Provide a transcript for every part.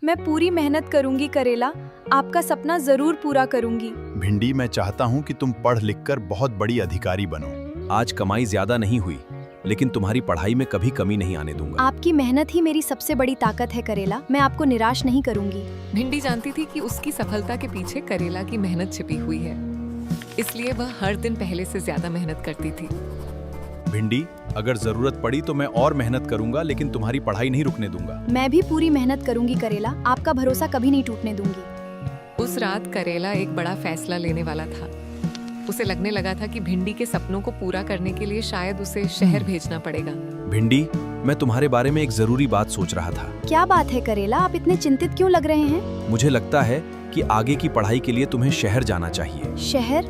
मैं पूरी मेहनत करूंगी करेला, आपका सपना जरूर पूरा करूंगी। भिंडी, मैं चाहता हूँ कि तुम पढ़ लिख कर बहुत बड़ी अधिकारी बनो। आज कमाई ज्यादा नहीं हुई, लेकिन तुम्हारी पढ़ाई में कभी कमी नहीं आने दूंगा। आपकी मेहनत ही मेरी सबसे बड़ी ताकत है करेला, मैं आपको निराश नहीं करूंगी। भिंडी जानती थी कि उसकी सफलता के पीछे करेला की मेहनत छिपी हुई है, इसलिए वह हर दिन पहले से ज्यादा मेहनत करती थी। भिंडी, अगर जरूरत पड़ी तो मैं और मेहनत करूंगा, लेकिन तुम्हारी पढ़ाई नहीं रुकने दूंगा। मैं भी पूरी मेहनत करूंगी करेला, आपका भरोसा कभी नहीं टूटने दूंगी। उस रात करेला एक बड़ा फैसला लेने वाला था। उसे लगने लगा था कि भिंडी के सपनों को पूरा करने के लिए शायद उसे शहर भेजना पड़ेगा। भिंडी, मैं तुम्हारे बारे में एक जरूरी बात सोच रहा था। क्या बात है करेला, आप इतने चिंतित क्यों लग रहे हैं? मुझे लगता है कि आगे की पढ़ाई के लिए तुम्हें शहर जाना चाहिए। शहर?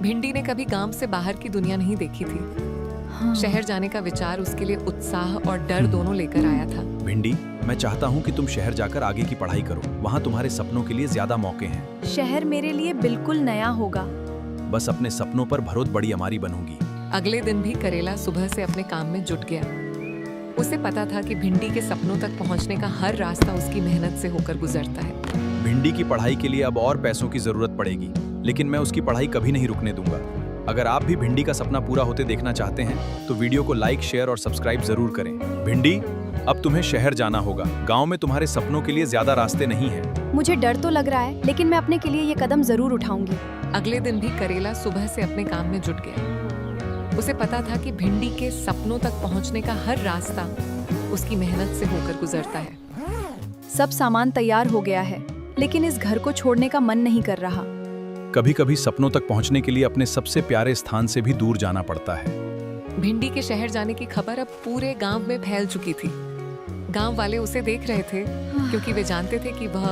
भिंडी ने कभी गांव से बाहर की दुनिया नहीं देखी थी। हाँ। शहर जाने का विचार उसके लिए उत्साह और डर दोनों लेकर आया था। भिंडी, मैं चाहता हूँ कि तुम शहर जाकर आगे की पढ़ाई करो। वहाँ तुम्हारे सपनों के लिए ज्यादा मौके हैं। शहर मेरे लिए बिल्कुल नया होगा। बस अपने सपनों पर बहुत बड़ी अमारी बनूंगी। अगले दिन भी करेला सुबह से अपने काम में जुट गया। उसे पता था कि भिंडी के सपनों तक पहुंचने का हर रास्ता उसकी मेहनत से होकर गुजरता है। भिंडी की पढ़ाई के लिए अब और पैसों की जरूरत पड़ेगी, लेकिन मैं उसकी पढ़ाई कभी नहीं रुकने दूंगा। अगर आप भी भिंडी का सपना पूरा होते देखना चाहते हैं तो वीडियो को लाइक, शेयर और सब्सक्राइब जरूर करें। भिंडी, अब तुम्हें शहर जाना होगा। गांव में तुम्हारे सपनों के लिए ज्यादा रास्ते नहीं हैं। मुझे डर तो लग रहा है, लेकिन मैं अपने के लिए ये कदम जरूर उठाऊंगी। अगले दिन भी करेला सुबह से अपने काम में जुट गया। उसे पता था कि भिंडी के सपनों तक पहुंचने का हर रास्ता उसकी मेहनत से होकर गुजरता है। सब सामान तैयार हो गया है, लेकिन इस घर को छोड़ने का मन नहीं कर रहा। कभी कभी सपनों तक पहुंचने के लिए अपने सबसे प्यारे स्थान से भी दूर जाना पड़ता है। भिंडी के शहर जाने की खबर अब पूरे गांव में फैल चुकी थी। गांव वाले उसे देख रहे थे, क्योंकि वे जानते थे कि वह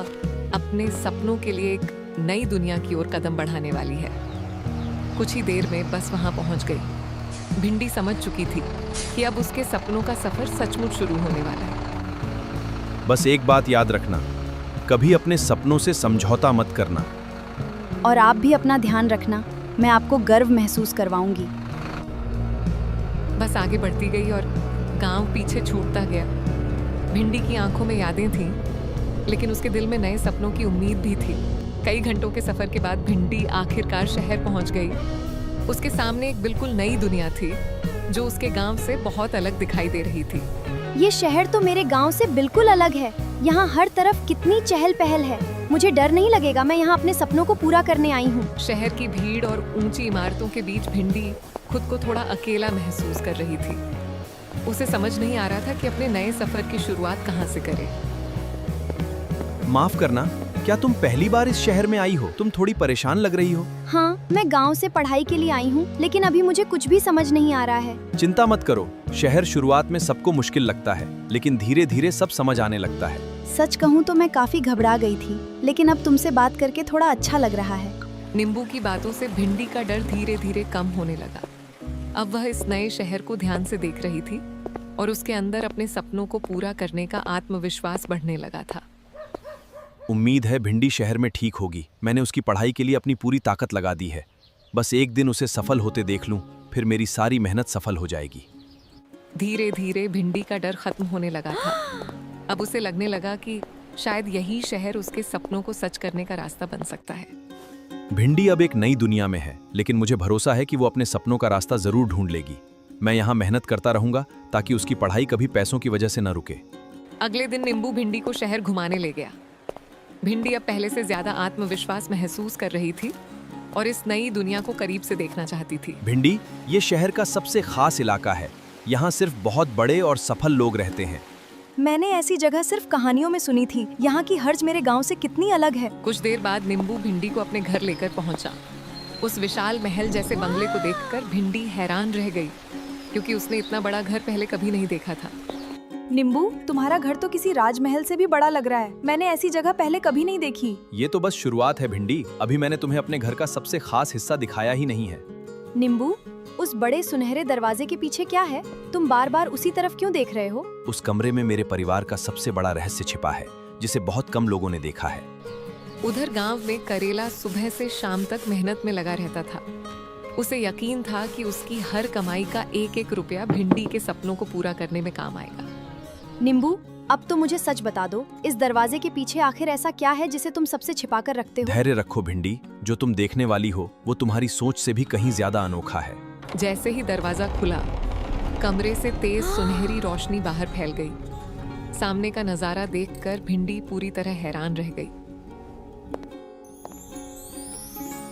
अपने सपनों के लिए एक नई दुनिया की ओर कदम बढ़ाने वाली है। कुछ ही देर में बस वहां पहुंच गई। भिंडी समझ चुकी थी कि अब उसके सपनों का सफर सचमुच शुरू होने वाला है। बस एक बात याद रखना, कभी अपने सपनों से समझौता मत करना। और आप भी अपना ध्यान रखना, मैं आपको गर्व महसूस करवाऊंगी। बस आगे बढ़ती गई और गांव पीछे छूटता गया। भिंडी की आंखों में यादें थीं, लेकिन उसके दिल में नए सपनों की उम्मीद भी थी। कई घंटों के सफर के बाद भिंडी आखिरकार शहर पहुंच गई। उसके सामने एक बिल्कुल नई दुनिया थी, जो उसके गांव से बहुत अलग दिखाई दे रही थी। ये शहर तो मेरे गांव से बिल्कुल अलग है। यहाँ हर तरफ कितनी चहल पहल है। मुझे डर नहीं लगेगा, मैं यहाँ अपने सपनों को पूरा करने आई हूँ। शहर की भीड़ और ऊंची इमारतों के बीच भिंडी खुद को थोड़ा अकेला महसूस कर रही थी। उसे समझ नहीं आ रहा था कि अपने नए सफर की शुरुआत कहाँ से करे। माफ करना, क्या तुम पहली बार इस शहर में आई हो? तुम थोड़ी परेशान लग रही हो। हाँ, मैं गांव से पढ़ाई के लिए आई हूँ, लेकिन अभी मुझे कुछ भी समझ नहीं आ रहा है। चिंता मत करो, शहर शुरुआत में सबको मुश्किल लगता है, लेकिन धीरे धीरे सब समझ आने लगता है। सच कहूँ तो मैं काफी घबरा गई थी, लेकिन अब तुमसे बात करके थोड़ा अच्छा लग रहा है। नींबू की बातों से भिंडी का डर धीरे धीरे कम होने लगा। अब वह इस नए शहर को ध्यान से देख रही थी और उसके अंदर अपने सपनों को पूरा करने का आत्मविश्वास बढ़ने लगा था। उम्मीद है भिंडी शहर में ठीक होगी। मैंने उसकी पढ़ाई के लिए अपनी पूरी ताकत लगा दी है। बस एक दिन उसे सफल होते देख लूं, फिर मेरी सारी मेहनत सफल हो जाएगी। धीरे धीरे भिंडी का डर खत्म होने लगा था। अब उसे लगने लगा कि शायद यही शहर उसके सपनों को सच करने का रास्ता बन सकता है। भिंडी अब एक नई दुनिया में है, लेकिन मुझे भरोसा है कि वो अपने सपनों का रास्ता जरूर ढूंढ लेगी। मैं यहाँ मेहनत करता रहूंगा ताकि उसकी पढ़ाई कभी पैसों की वजह से न रुके। अगले दिन नींबू भिंडी को शहर घुमाने ले गया। भिंडी अब पहले से ज्यादा आत्मविश्वास महसूस कर रही थी और इस नई दुनिया को करीब से देखना चाहती थी। भिंडी, ये शहर का सबसे खास इलाका है। यहाँ सिर्फ बहुत बड़े और सफल लोग रहते हैं। मैंने ऐसी जगह सिर्फ कहानियों में सुनी थी। यहाँ की हर्ज मेरे गांव से कितनी अलग है। कुछ देर बाद नींबू भिंडी को अपने घर लेकर पहुंचा। उस विशाल महल जैसे बंगले को देखकर भिंडी हैरान रह गई, क्योंकि उसने इतना बड़ा घर पहले कभी नहीं देखा था। नींबू, तुम्हारा घर तो किसी राजमहल से भी बड़ा लग रहा है। मैंने ऐसी जगह पहले कभी नहीं देखी। ये तो बस शुरुआत है भिंडी। अभी मैंने तुम्हें अपने घर का सबसे खास हिस्सा दिखाया ही नहीं है। नींबू, उस बड़े सुनहरे दरवाजे के पीछे क्या है? तुम बार बार उसी तरफ क्यों देख रहे हो? उस कमरे में मेरे परिवार का सबसे बड़ा रहस्य छिपा है, जिसे बहुत कम लोगों ने देखा है। उधर गांव में करेला सुबह से शाम तक मेहनत में लगा रहता था। उसे यकीन था कि उसकी हर कमाई का एक एक रुपया भिंडी के सपनों को पूरा करने में काम आएगा। नींबू, अब तो मुझे सच बता दो, इस दरवाजे के पीछे आखिर ऐसा क्या है जिसे तुम सबसे छिपा कर रखते हो? धैर्य रखो भिंडी, जो तुम देखने वाली हो वो तुम्हारी सोच से भी कहीं ज्यादा अनोखा है। जैसे ही दरवाजा खुला, कमरे से तेज सुनहरी रोशनी बाहर फैल गई। सामने का नजारा देखकर भिंडी पूरी तरह हैरान रह गई।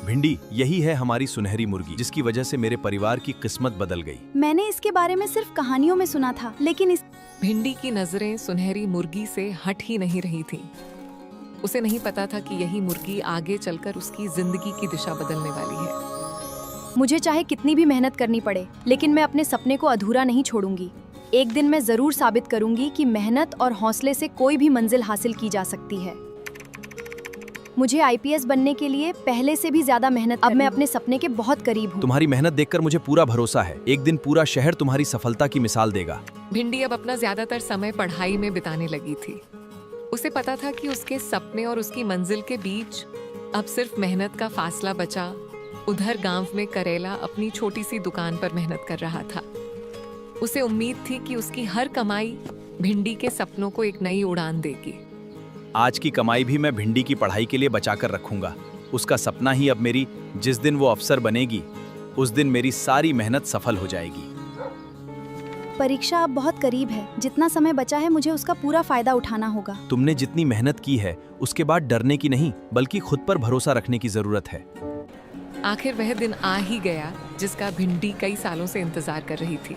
भिंडी, यही है हमारी सुनहरी मुर्गी, जिसकी वजह से मेरे परिवार की किस्मत बदल गई। मैंने इसके बारे में सिर्फ कहानियों में सुना था, लेकिन इस भिंडी की नजरें सुनहरी मुर्गी से हट ही नहीं रही थीं। उसे नहीं पता था कि यही मुर्गी आगे चलकर उसकी जिंदगी की दिशा बदलने वाली है। मुझे चाहे कितनी भी मेहनत करनी पड़े, लेकिन मैं अपने सपने को अधूरा नहीं छोड़ूंगी। एक दिन मैं जरूर साबित करूंगी कि मेहनत और हौसले से कोई भी मंजिल हासिल की जा सकती है। मुझे आईपीएस बनने के लिए पहले से भी ज्यादा मेहनत अब मैं अपने सपने के बहुत करीब हूँ। तुम्हारी मेहनत देखकर मुझे पूरा भरोसा है, एक दिन पूरा शहर तुम्हारी सफलता की मिसाल देगा। भिंडी अब अपना ज्यादातर समय पढ़ाई में बिताने लगी थी। उसे पता था कि उसके सपने और उसकी मंजिल के बीच अब सिर्फ मेहनत का फासला बचा। उधर गांव में करेला अपनी छोटी सी दुकान पर मेहनत कर रहा था। उसे उम्मीद थी कि उसकी हर कमाई भिंडी के सपनों को एक नई उड़ान देगी। आज की कमाई भी मैं भिंडी की पढ़ाई के लिए बचाकर रखूंगा। उसका सपना ही अब मेरी, जिस दिन वो अफसर बनेगी उस दिन मेरी सारी मेहनत सफल हो जाएगी। परीक्षा अब बहुत करीब है। जितना समय बचा है मुझे उसका पूरा फायदा उठाना होगा। तुमने जितनी मेहनत की है उसके बाद डरने की नहीं, बल्कि खुद पर भरोसा रखने की जरूरत है। आखिर वह दिन आ ही गया जिसका भिंडी कई सालों से इंतजार कर रही थी।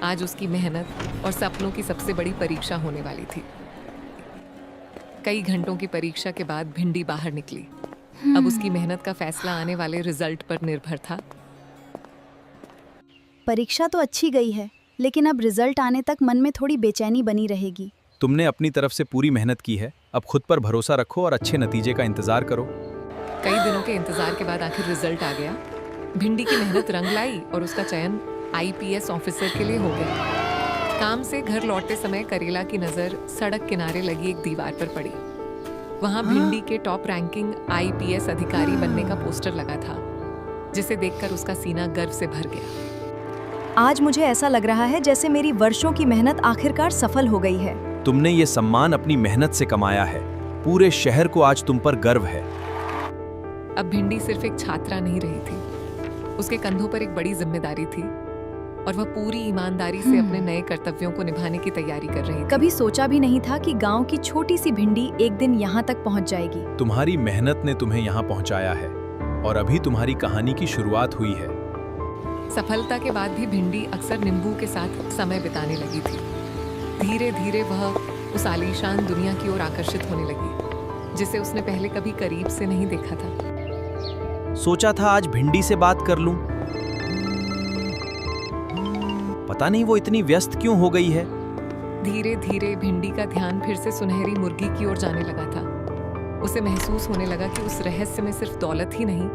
आज उसकी मेहनत और सपनों की सबसे बड़ी परीक्षा होने वाली थी। कई घंटों की परीक्षा के बाद भिंडी बाहर निकली। अब उसकी मेहनत का फैसला आने वाले रिजल्ट पर निर्भर था। परीक्षा तो अच्छी गई है, लेकिन अब रिजल्ट आने तक मन में थोड़ी बेचैनी बनी रहेगी। तुमने अपनी तरफ से पूरी मेहनत की है, अब खुद पर भरोसा रखो और अच्छे नतीजे का इंतजार करो। कई दिनों के इंतजार के बाद आखिर रिजल्ट आ गया। भिंडी की मेहनत रंग लाई और उसका चयन आईपीएस ऑफिसर के लिए हो गया। काम से घर लौटते समय करेला की नजर सड़क किनारे लगी एक दीवार पर पड़ी। वहां भिंडी के टॉप रैंकिंग आईपीएस अधिकारी बनने का पोस्टर लगा था, जिसे देखकर उसका सीना गर्व से भर गया। आज मुझे ऐसा लग रहा है जैसे मेरी वर्षों की मेहनत आखिरकार सफल हो गई है। तुमने ये सम्मान अपनी मेहनत से कमाया है। पूरे शहर को आज तुम पर गर्व है। अब भिंडी सिर्फ एक छात्रा नहीं रही थी, उसके कंधों पर एक बड़ी जिम्मेदारी थी और वह पूरी ईमानदारी से अपने नए कर्तव्यों को निभाने की तैयारी कर रही थी। कभी सोचा भी नहीं था कि गांव की छोटी सी भिंडी एक दिन यहाँ तक पहुँच जाएगी। तुम्हारी मेहनत ने तुम्हें यहाँ पहुँचाया है और अभी तुम्हारी कहानी की शुरुआत हुई है। सफलता के बाद भी भिंडी अक्सर नींबू के साथ समय बिताने लगी थी। धीरे धीरे वह उस आलीशान दुनिया की ओर आकर्षित होने लगी, जिसे उसने पहले कभी करीब से नहीं देखा था। सोचा था आज भिंडी से बात कर लूं। पता नहीं वो इतनी व्यस्त क्यों हो गई है। धीरे धीरे भिंडी का ध्यान फिर से सुनहरी मुर्गी की ओर जाने लगा था। उसे महसूस होने लगा कि उस रहस्य में सिर्फ दौलत ही नहीं,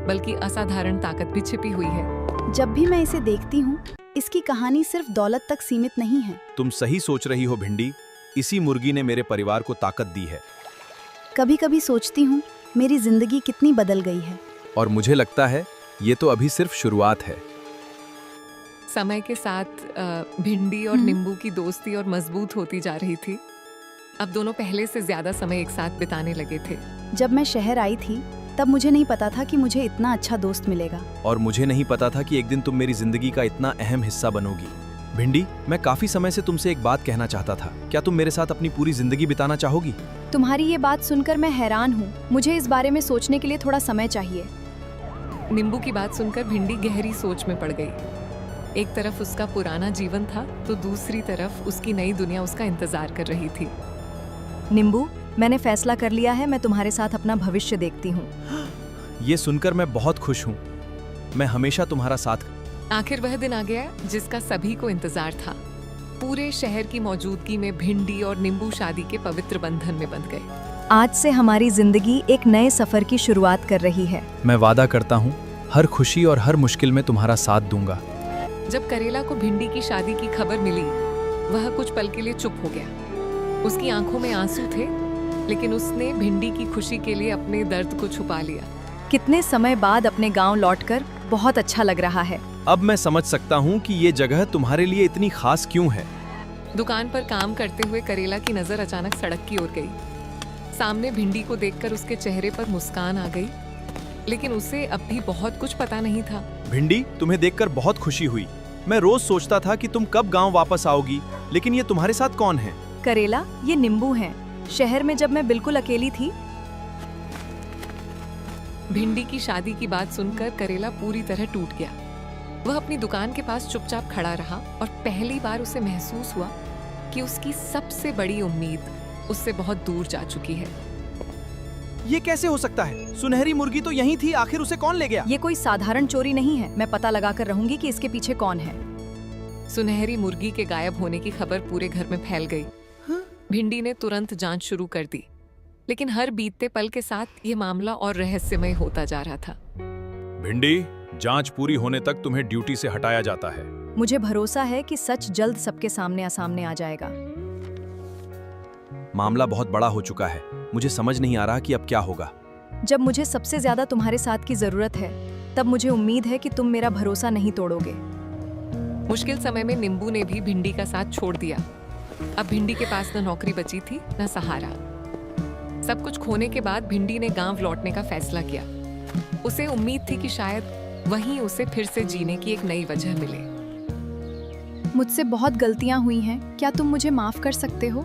बल्कि असाधारण ताकत भी छिपी हुई है। जब भी मैं इसे देखती हूँ, इसकी कहानी सिर्फ दौलत तक सीमित नहीं है। तुम सही सोच रही हो भिंडी, इसी मुर्गी ने मेरे परिवार को ताकत दी है। कभी कभी सोचती हूँ मेरी जिंदगी कितनी बदल गई है। और मुझे लगता है ये तो अभी सिर्फ शुरुआत है। समय के साथ भिंडी और नींबू की दोस्ती और मजबूत होती जा रही थी। अब दोनों पहले से ज्यादा समय एक साथ बिताने लगे थे। जब मैं शहर आई थी तब मुझे नहीं पता था कि मुझे इतना अच्छा दोस्त मिलेगा। और मुझे नहीं पता था कि एक दिन तुम मेरी जिंदगी का इतना अहम हिस्सा बनोगी। भिंडी, मैं काफी समय से तुमसे एक बात कहना चाहता था। क्या तुम मेरे साथ अपनी पूरी जिंदगी बिताना चाहोगी? तुम्हारी ये बात सुनकर मैं हैरान हूँ। मुझे इस बारे में सोचने के लिए थोड़ा समय चाहिए। नींबू की बात सुनकर भिंडी गहरी सोच में पड़ गई। एक तरफ उसका पुराना जीवन था, तो दूसरी तरफ उसकी नई दुनिया उसका इंतजार कर रही थी। नींबू, मैंने फैसला कर लिया है, मैं तुम्हारे साथ अपना भविष्य देखती हूँ। ये सुनकर मैं बहुत खुश हूँ। मैं हमेशा तुम्हारा साथ। आखिर वह दिन आ गया जिसका सभी को इंतजार था। पूरे शहर की मौजूदगी में भिंडी और नींबू शादी के पवित्र बंधन में बंध गए। आज से हमारी जिंदगी एक नए सफर की शुरुआत कर रही है। मैं वादा करता हूँ हर खुशी और हर मुश्किल में तुम्हारा साथ दूंगा। जब करेला को भिंडी की शादी की खबर मिली, वह कुछ पल के लिए चुप हो गया। उसकी आंखों में आंसू थे, लेकिन उसने भिंडी की खुशी के लिए अपने दर्द को छुपा लिया। कितने समय बाद अपने गांव लौटकर बहुत अच्छा लग रहा है। अब मैं समझ सकता हूँ कि ये जगह तुम्हारे लिए इतनी खास क्यों है। दुकान पर काम करते हुए करेला की नजर अचानक सड़क की ओर गई। सामने भिंडी को देखकर उसके चेहरे पर मुस्कान आ गई, लेकिन उसे अब भी बहुत कुछ पता नहीं था। भिंडी, तुम्हें देखकर बहुत खुशी हुई। मैं रोज सोचता था कि तुम कब गांव वापस आओगी, लेकिन ये तुम्हारे साथ कौन है? करेला, ये नींबू हैं। शहर में जब मैं बिल्कुल अकेली थी। भिंडी की शादी की बात सुनकर करेला पूरी तरह टूट गया। वह अपनी दुकान के पास चुपचाप खड़ा रहा और पहली बार उसे महसूस हुआ कि उसकी सबसे बड़ी उम्मीद उससे बहुत दूर जा चुकी है। ये कैसे हो सकता है? सुनहरी मुर्गी तो यहीं थी, आखिर उसे कौन ले गया? ये कोई साधारण चोरी नहीं है। मैं पता लगाकर रहूंगी कि इसके पीछे कौन है। सुनहरी मुर्गी के गायब होने की खबर पूरे घर में फैल गई। भिंडी ने तुरंत जांच शुरू कर दी, लेकिन हर बीतते पल के साथ ये मामला और रहस्यमय होता जा रहा था। भिंडी, जांच पूरी होने तक तुम्हें ड्यूटी से हटाया जाता है। मुझे भरोसा है कि सच जल्द सबके सामने आ जाएगा। मामला बहुत बड़ा हो चुका है। मुझे समझ नहीं आ रहा कि अब क्या होगा। जब मुझे सबसे ज्यादा तुम्हारे साथ की जरूरत है, तब मुझे उम्मीद है कि तुम मेरा भरोसा नहीं तोड़ोगे। मुश्किल समय में नींबू ने भी भिंडी का साथ छोड़ दिया। अब भिंडी के पास न नौकरी बची थी, न सहारा। सब कुछ खोने के बाद भिंडी ने गांव लौटने का फैसला किया। उसे उम्मीद थी कि शायद वहीं उसे फिर से जीने की एक नई वजह मिले। मुझसे बहुत गलतियां हुई हैं। क्या तुम मुझे माफ कर सकते हो?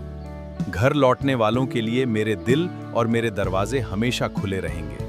घर लौटने वालों के लिए मेरे दिल और मेरे दरवाजे हमेशा खुले रहेंगे।